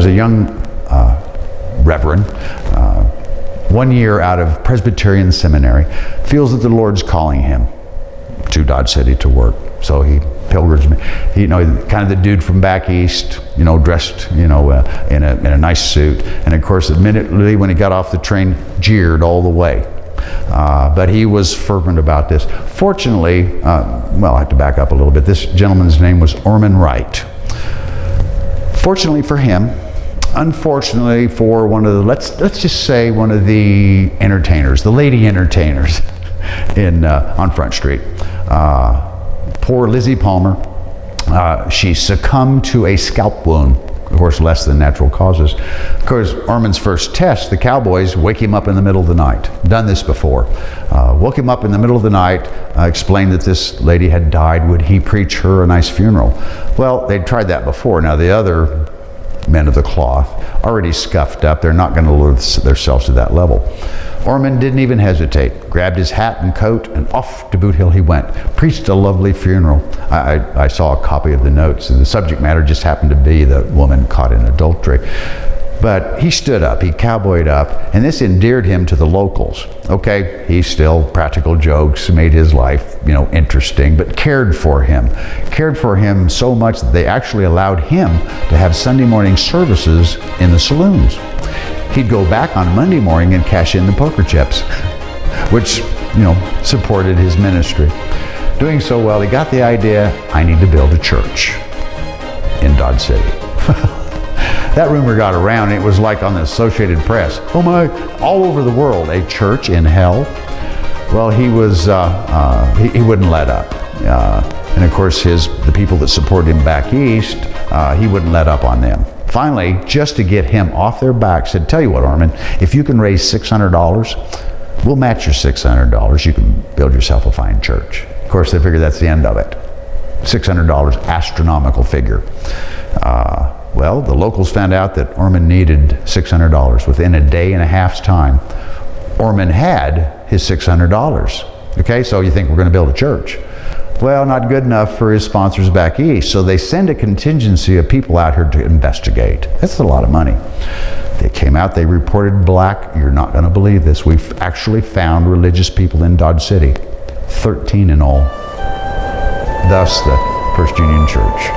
a young reverend, 1 year out of Presbyterian seminary, feels that the Lord's calling him to Dodge City to work. So he pilgrims, kind of the dude from back east, dressed, in a nice suit. And of course, immediately when he got off the train, jeered all the way. But he was fervent about this. Fortunately, I have to back up a little bit. This gentleman's name was Ormond Wright. Fortunately for him, unfortunately for one of the, let's just say one of the entertainers, the lady entertainers on Front Street, poor Lizzie Palmer, she succumbed to a scalp wound, of course less than natural causes. Of course, Ormond's first test, the cowboys wake him up in the middle of the night. Done this before. Woke him up in the middle of the night, explained that this lady had died. Would he preach her a nice funeral? Well, they'd tried that before. Now the other men of the cloth, already scuffed up, they're not going to lower themselves to that level. Ormond didn't even hesitate, grabbed his hat and coat, and off to Boot Hill he went. Preached a lovely funeral. I saw a copy of the notes, and the subject matter just happened to be the woman caught in adultery. But he stood up, he cowboyed up, and this endeared him to the locals. Okay, he still practical jokes, made his life, interesting, but cared for him so much that they actually allowed him to have Sunday morning services in the saloons. He'd go back on Monday morning and cash in the poker chips, which, supported his ministry. Doing so well, he got the idea, I need to build a church in Dodge City. That rumor got around, and it was like on the Associated Press. Oh my, all over the world, a church in hell. Well, he was, he wouldn't let up. And of course, the people that supported him back east, he wouldn't let up on them. Finally, just to get him off their back, said, tell you what, Ormond, if you can raise $600, we'll match your $600. You can build yourself a fine church. Of course, they figured that's the end of it. $600, astronomical figure. Well, the locals found out that Ormond needed $600. Within a day and a half's time, Ormond had his $600. Okay, so you think we're going to build a church. Well, not good enough for his sponsors back east, so they send a contingency of people out here to investigate. That's a lot of money. They came out, they reported black. You're not going to believe this. We've actually found religious people in Dodge City, 13 in all. Thus, the First Union Church.